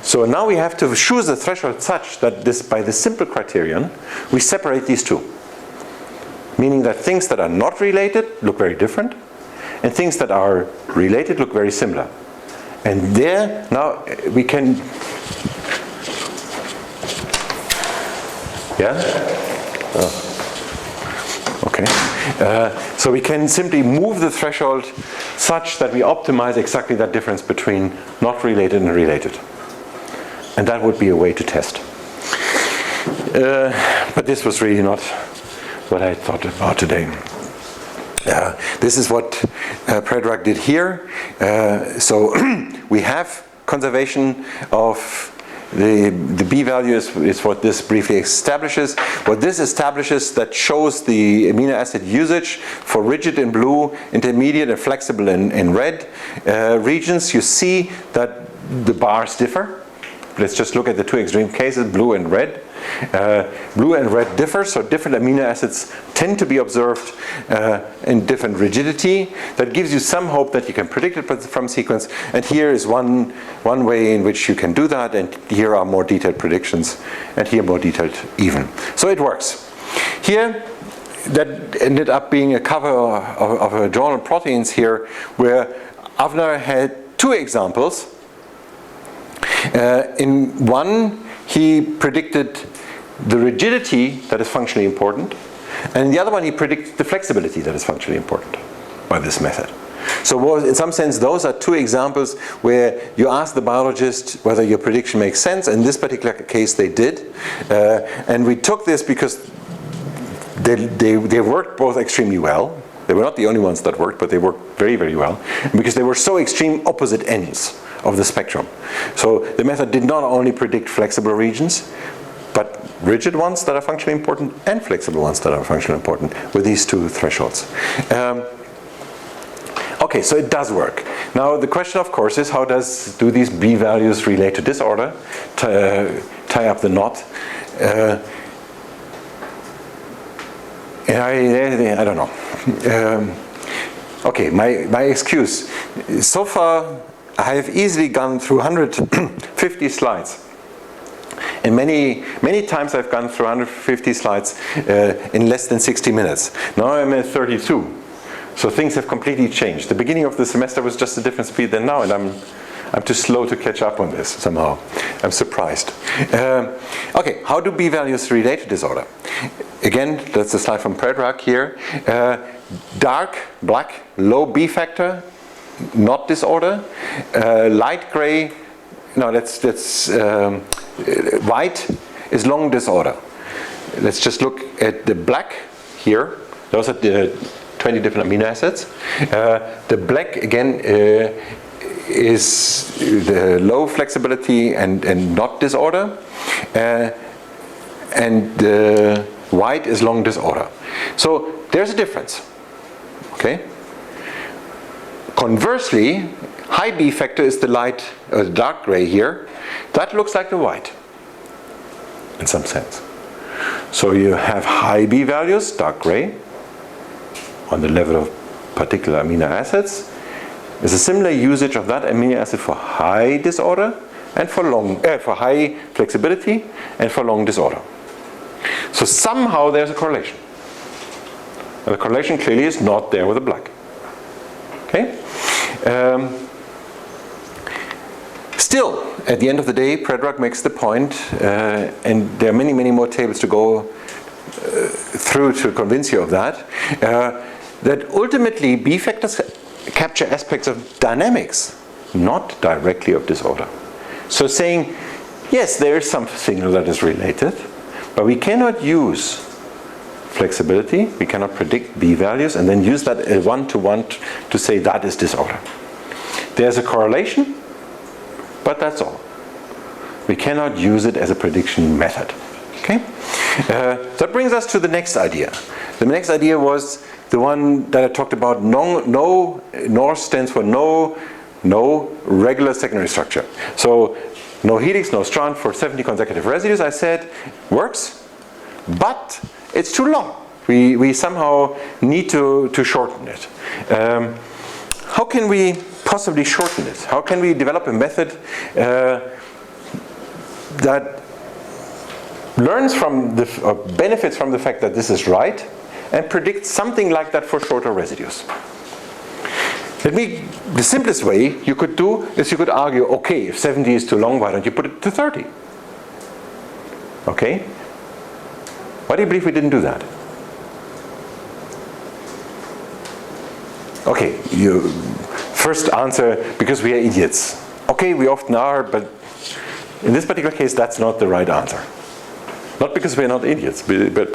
So now we have to choose a threshold such that by the simple criterion, we separate these two. Meaning that things that are not related look very different, and things that are related look very similar. And there, now we can... Yeah? Oh. Okay. So we can simply move the threshold such that we optimize exactly that difference between not related and related. And that would be a way to test. But this was really not what I thought about today. This is what Predrag did here. So we have conservation of the B value is what this briefly establishes. What this establishes, that shows the amino acid usage for rigid in blue, intermediate and flexible in red regions. You see that the bars differ. Let's just look at the two extreme cases, blue and red. Blue and red differ, so different amino acids tend to be observed in different rigidity. That gives you some hope that you can predict it from sequence. And here is one way in which you can do that, and here are more detailed predictions, and here more detailed even. So it works. Here, that ended up being a cover of a journal Proteins here, where Avner had two examples. In one, he predicted the rigidity that is functionally important, and in the other one, he predicted the flexibility that is functionally important by this method. So in some sense, those are two examples where you ask the biologist whether your prediction makes sense. In this particular case, they did. And we took this because they worked both extremely well. They were not the only ones that worked, but they worked very, very well, because they were so extreme opposite ends of the spectrum. So the method did not only predict flexible regions, but rigid ones that are functionally important and flexible ones that are functionally important with these two thresholds. Okay, so it does work. Now the question, of course, is do these B values relate to disorder? Tie up the knot. I don't know. Okay, my excuse. So far, I have easily gone through 150 slides. And many times I've gone through 150 slides in less than 60 minutes. Now I'm at 32. So things have completely changed. The beginning of the semester was just a different speed than now, and I'm too slow to catch up on this somehow. I'm surprised. Okay, how do B values relate to disorder? Again, that's a slide from Predrag here. Dark, black, low B factor, not disorder. Light gray, no, that's white is long disorder. Let's just look at the black here. Those are the 20 different amino acids. The black, again, is the low flexibility and not disorder. And the white is long disorder. So there's a difference. Okay? Conversely, high B factor is the light, dark gray here. That looks like the white, in some sense. So you have high B values, dark gray, on the level of particular amino acids. There's a similar usage of that amino acid for high disorder and for high flexibility and for long disorder. So somehow there's a correlation. And the correlation clearly is not there with the black. Okay? Still, at the end of the day, Predrag makes the point, and there are many, many more tables to go through to convince you of that, that ultimately B factors capture aspects of dynamics, not directly of disorder. So saying, yes, there is some signal that is related, but we cannot use flexibility, we cannot predict B values, and then use that one-to-one to say that is disorder. There's a correlation, but that's all. we cannot use it as a prediction method. Okay? That brings us to the next idea. The next idea was the one that I talked about. NOR stands for no regular secondary structure. So no helix, no strand for 70 consecutive residues, I said, works, but it's too long. We somehow need to shorten it. How can we possibly shorten it? How can we develop a method that learns from or benefits from the fact that this is right and predicts something like that for shorter residues? The simplest way you could do is you could argue, okay, if 70 is too long, why don't you put it to 30? Okay? Why do you believe we didn't do that? Okay, first answer, because we are idiots. Okay, we often are, but in this particular case, that's not the right answer. Not because we're not idiots, but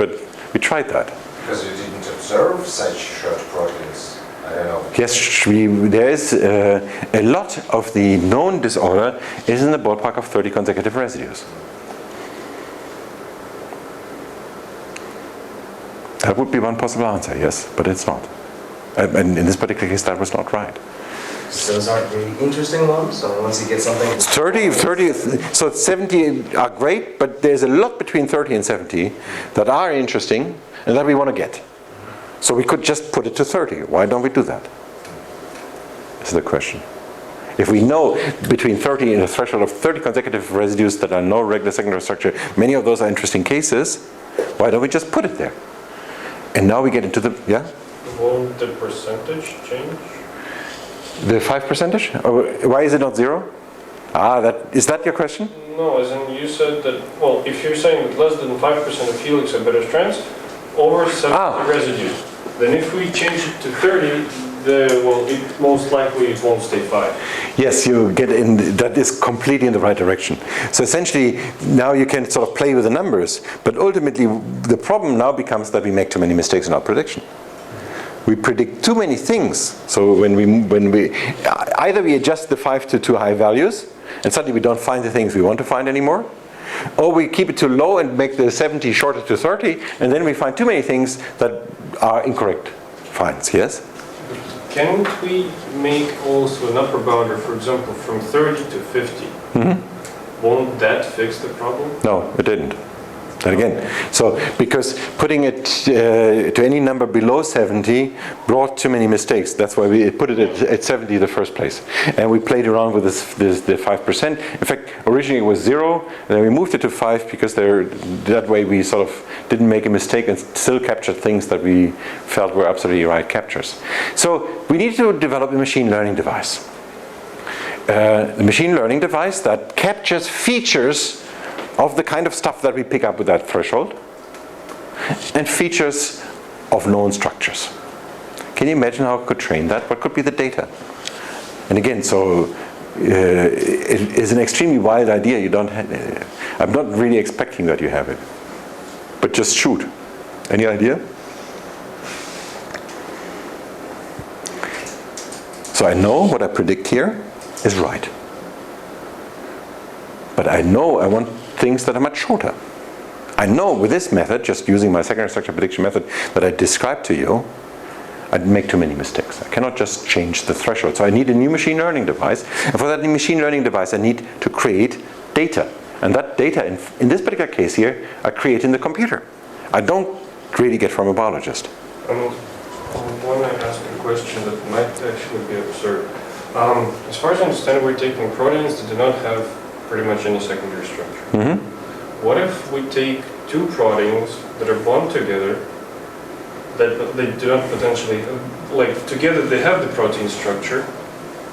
we tried that. Because you didn't observe such short proteins. I don't know. Yes, there is a lot of the known disorder is in the ballpark of 30 consecutive residues. That would be one possible answer, yes, but it's not. And in this particular case, that was not right. So those aren't really interesting ones. So once you get something, 30, so 70 are great, but there's a lot between 30 and 70 that are interesting and that we want to get. So we could just put it to 30. Why don't we do that? Is the question. If we know between 30 and a threshold of 30 consecutive residues that are no regular secondary structure, many of those are interesting cases, why don't we just put it there? And now we get into the, yeah? Won't the percentage change? The 5%? Why is it not 0? Is that your question? No, as in you said that, well, if you're saying that less than 5% of helix are better strands, over 70 residues, then if we change it to 30, it most likely it won't stay 5. Yes, you get in, that is completely in the right direction. So essentially, now you can sort of play with the numbers, but ultimately the problem now becomes that we make too many mistakes in our prediction. We predict too many things. So when we either we adjust the 5 to too high values, and suddenly we don't find the things we want to find anymore, or we keep it too low and make the 70 shorter to 30, and then we find too many things that are incorrect finds, yes? Can't we make also an upper boundary, for example, from 30 to 50? Mm-hmm. Won't that fix the problem? No, it didn't. And again, so because putting it to any number below 70 brought too many mistakes. That's why we put it at 70 in the first place. And we played around with the 5%. In fact, originally it was 0, and then we moved it to 5 because that way we sort of didn't make a mistake and still captured things that we felt were absolutely right captures. So we need to develop a machine learning device. The machine learning device that captures features of the kind of stuff that we pick up with that threshold, and features of known structures. Can you imagine how it could train that? What could be the data? And again, so it is an extremely wild idea. I'm not really expecting that you have it, but just shoot. Any idea? So I know what I predict here is right, but I know I want things that are much shorter. I know with this method, just using my secondary structure prediction method that I described to you, I'd make too many mistakes. I cannot just change the threshold. So I need a new machine learning device. And for that new machine learning device, I need to create data. And that data, in this particular case here, I create in the computer. I don't really get from a biologist. I want to ask a question that might actually be absurd. As far as I understand, we're taking proteins that do not have pretty much any secondary structure. Mm-hmm. What if we take two proteins that are bound together, that they do not potentially, like together they have the protein structure,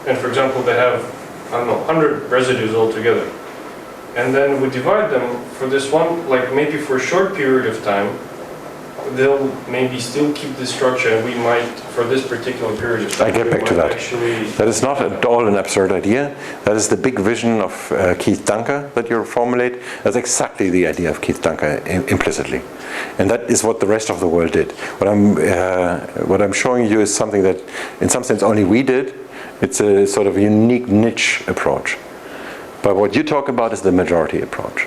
and for example they have, 100 residues altogether, and then we divide them for this one, like maybe for a short period of time, they'll maybe still keep the structure, and we might, for this particular period of time, I get back to that. That is not at all an absurd idea. That is the big vision of Keith Dunker that you formulate. That's exactly the idea of Keith Dunker implicitly. And that is what the rest of the world did. What I'm showing you is something that, in some sense, only we did. It's a sort of unique niche approach. But what you talk about is the majority approach.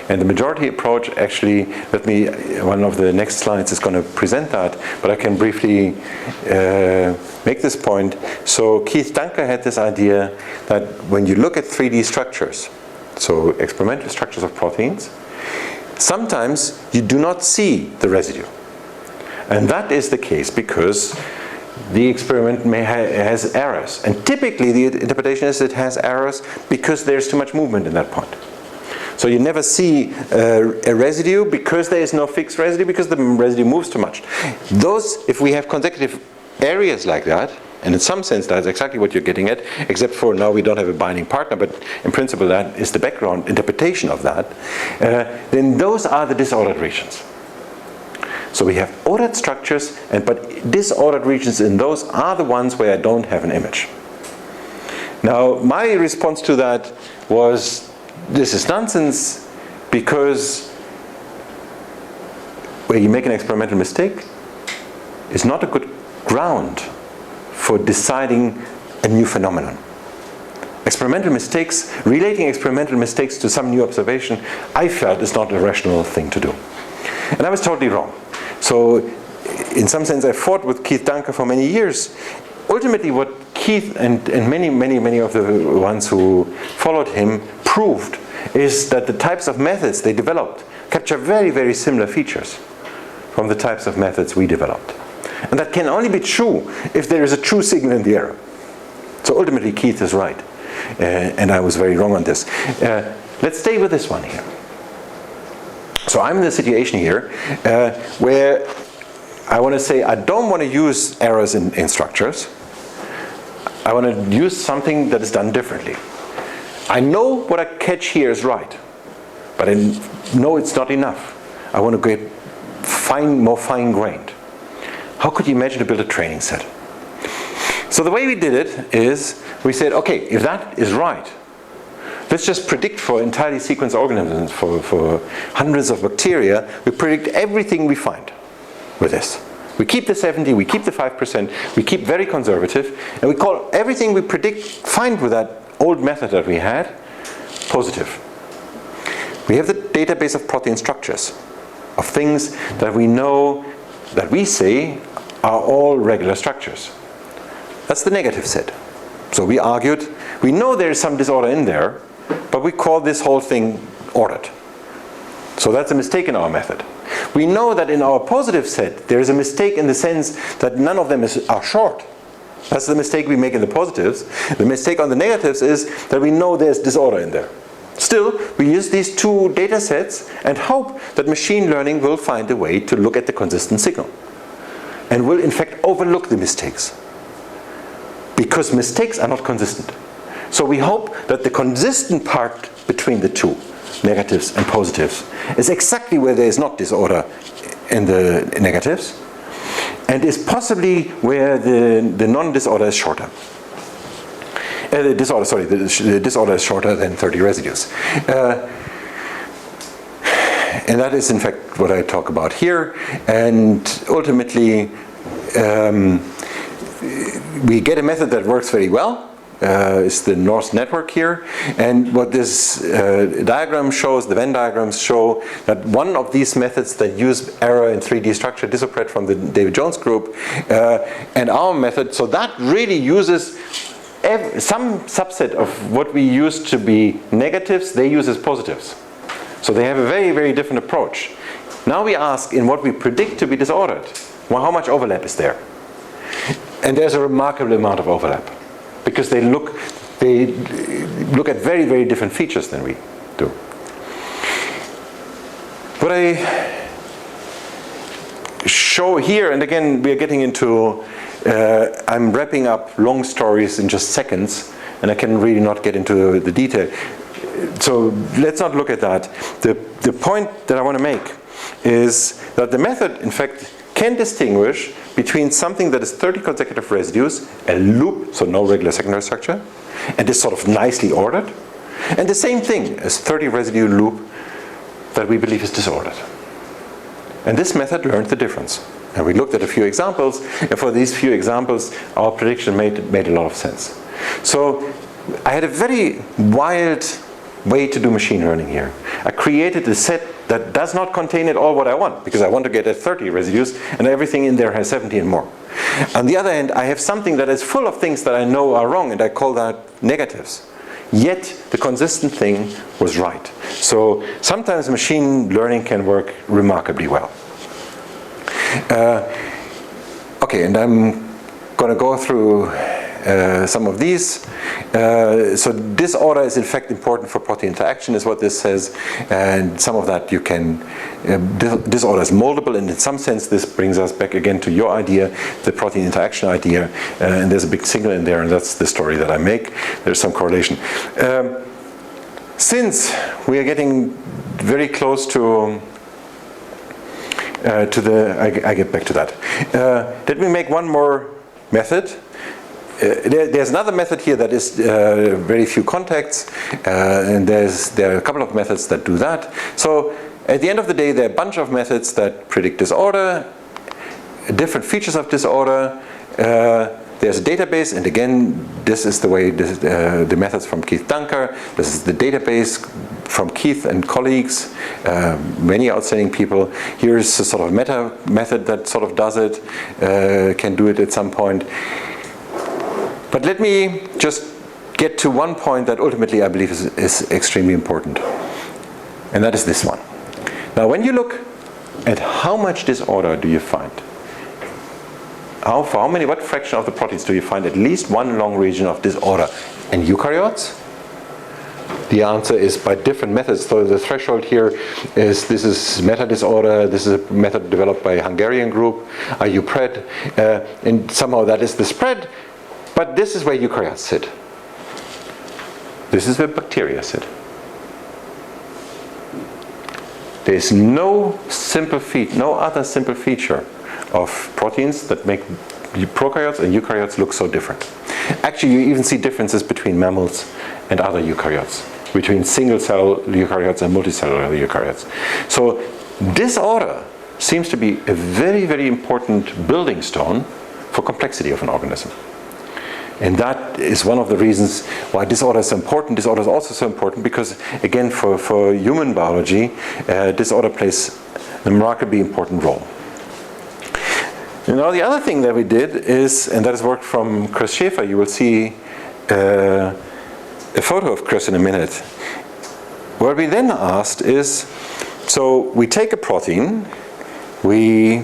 And the majority approach, actually, one of the next slides is going to present that, but I can briefly make this point. So Keith Dunker had this idea that when you look at 3D structures, so experimental structures of proteins, sometimes you do not see the residue. And that is the case because the experiment has errors. And typically the interpretation is it has errors because there's too much movement in that point. So you never see a residue because there is no fixed residue, because the residue moves too much. Those, if we have consecutive areas like that, and in some sense that's exactly what you're getting at, except for now we don't have a binding partner, but in principle that is the background interpretation of that, then those are the disordered regions. So we have ordered structures, but disordered regions in those are the ones where I don't have an image. Now my response to that was, this is nonsense, because where you make an experimental mistake is not a good ground for deciding a new phenomenon. Experimental mistakes, relating experimental mistakes to some new observation, I felt is not a rational thing to do. And I was totally wrong. So in some sense I fought with Keith Dunker for many years. Ultimately what Keith and many of the ones who followed him proved is that the types of methods they developed capture very, very similar features from the types of methods we developed. And that can only be true if there is a true signal in the error. So ultimately Keith is right. And I was very wrong on this. Let's stay with this one here. So I'm in the situation here where I want to say I don't want to use errors in structures. I want to use something that is done differently. I know what I catch here is right, but I know it's not enough. I want to get more fine-grained. How could you imagine to build a training set? So the way we did it is we said, okay, if that is right, let's just predict for entirely sequenced organisms, for hundreds of bacteria, we predict everything we find with this. We keep the 70, we keep the 5%, we keep very conservative, and we call everything we predict find with that old method that we had positive. We have the database of protein structures, of things that we know, that we say are all regular structures. That's the negative set. So we argued, we know there is some disorder in there, but we call this whole thing ordered. So that's a mistake in our method. We know that in our positive set, there is a mistake in the sense that none of them are short. That's the mistake we make in the positives. The mistake on the negatives is that we know there's disorder in there. Still, we use these two data sets and hope that machine learning will find a way to look at the consistent signal. And will in fact overlook the mistakes. Because mistakes are not consistent. So we hope that the consistent part between the two, negatives and positives, is exactly where there is not disorder in the negatives, and is possibly where the non-disorder is shorter. The disorder is shorter than 30 residues. And that is in fact what I talk about here. And ultimately, we get a method that works very well. It's the Rost network here. And what this diagram shows, the Venn diagrams show that one of these methods that use error in 3D structure, Disopret from the David Jones group, and our method, so that really uses some subset of what we used to be negatives, they use as positives. So they have a very, very different approach. Now we ask, in what we predict to be disordered, well, how much overlap is there? And there's a remarkable amount of overlap, because they look at very, very different features than we do. What I show here, and again we are getting into, I'm wrapping up long stories in just seconds, and I can really not get into the detail. So let's not look at that. The point that I want to make is that the method, in fact, can distinguish between something that is 30 consecutive residues, a loop, so no regular secondary structure, and is sort of nicely ordered, and the same thing as 30 residue loop that we believe is disordered. And this method learned the difference. And we looked at a few examples, and for these few examples, our prediction made a lot of sense. So I had a very wild way to do machine learning here. I created a set that does not contain at all what I want, because I want to get at 30 residues, and everything in there has 70 and more. On the other hand, I have something that is full of things that I know are wrong, and I call that negatives. Yet the consistent thing was right. So sometimes machine learning can work remarkably well. Okay, and I'm going to go through some of these. So disorder is in fact important for protein interaction, is what this says, and some of that you can, disorder is moldable, and in some sense this brings us back again to your idea, the protein interaction idea, and there's a big signal in there, and that's the story that I make. There's some correlation. Since we are getting very close to I get back to that. Let me make one more method. There's another method here that is very few contacts, and there are a couple of methods that do that. So at the end of the day, there are a bunch of methods that predict disorder, different features of disorder. There's a database, and again, this is the way the methods from Keith Dunker. This is the database from Keith and colleagues, many outstanding people. Here's a sort of meta method that sort of does it, can do it at some point. But let me just get to one point that ultimately I believe is extremely important. And that is this one. Now when you look at how much disorder do you find, what fraction of the proteins do you find at least one long region of disorder in eukaryotes? The answer is by different methods. So the threshold here is, this is meta disorder, this is a method developed by a Hungarian group, IUPRED, and somehow that is the spread. But this is where eukaryotes sit. This is where bacteria sit. There is no other simple feature of proteins that make prokaryotes and eukaryotes look so different. Actually, you even see differences between mammals and other eukaryotes, between single-cell eukaryotes and multicellular eukaryotes. So disorder seems to be a very, very important building stone for complexity of an organism. And that is one of the reasons why disorder is so important. Disorder is also so important because, again, for human biology, disorder plays a remarkably important role. You know, the other thing that we did is, and that is work from Chris Schaefer, you will see a photo of Chris in a minute. What we then asked is, so we take a protein, we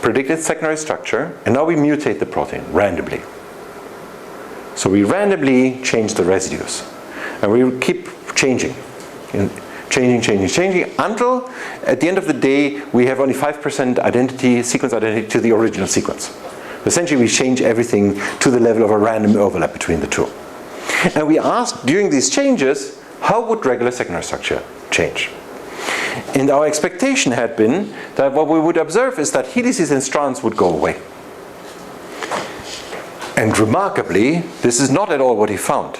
predict its secondary structure, and now we mutate the protein randomly. So we randomly change the residues, and we keep changing, changing, until at the end of the day we have only 5% sequence identity to the original sequence. Essentially we change everything to the level of a random overlap between the two. And we asked during these changes, how would regular secondary structure change? And our expectation had been that what we would observe is that helices and strands would go away. And remarkably, this is not at all what he found.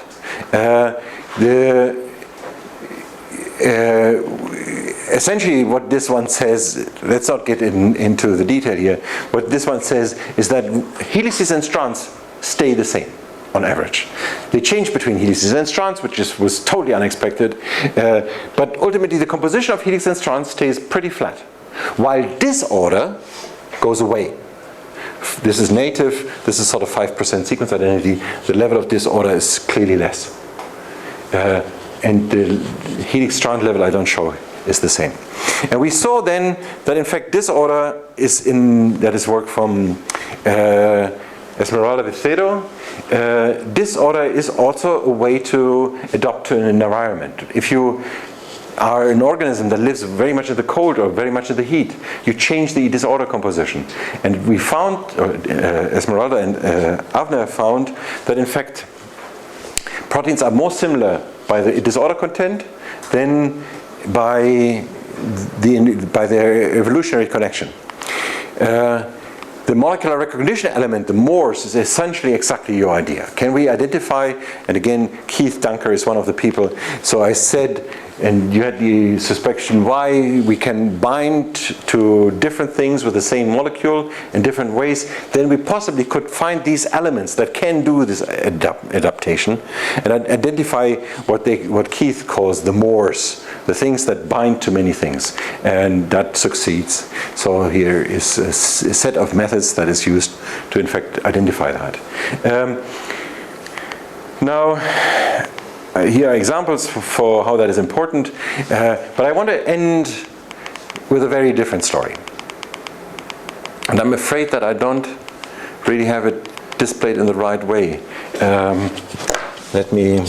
Essentially what this one says, let's not get into the detail here, what this one says is that helices and strands stay the same on average. They change between helices and strands, which was totally unexpected, but ultimately the composition of helices and strands stays pretty flat, while disorder goes away. This is native, this is sort of 5% sequence identity, the level of disorder is clearly less. And the helix strand level I don't show is the same. And we saw then that in fact disorder is that is work from Esmeralda Vicedo. Disorder is also a way to adapt to an environment. If you are an organism that lives very much in the cold or very much in the heat, you change the disorder composition. And we found, Esmeralda and Avner found, that in fact proteins are more similar by the disorder content than by their evolutionary connection. The molecular recognition element, the Morse, is essentially exactly your idea. Can we identify, and again, Keith Dunker is one of the people, so I said, and you had the suspicion why we can bind to different things with the same molecule in different ways, then we possibly could find these elements that can do this adaptation and identify what Keith calls the Moors, the things that bind to many things, and that succeeds. So here is a set of methods that is used to in fact identify that. Now, here are examples for how that is important, but I want to end with a very different story. And I'm afraid that I don't really have it displayed in the right way. Let me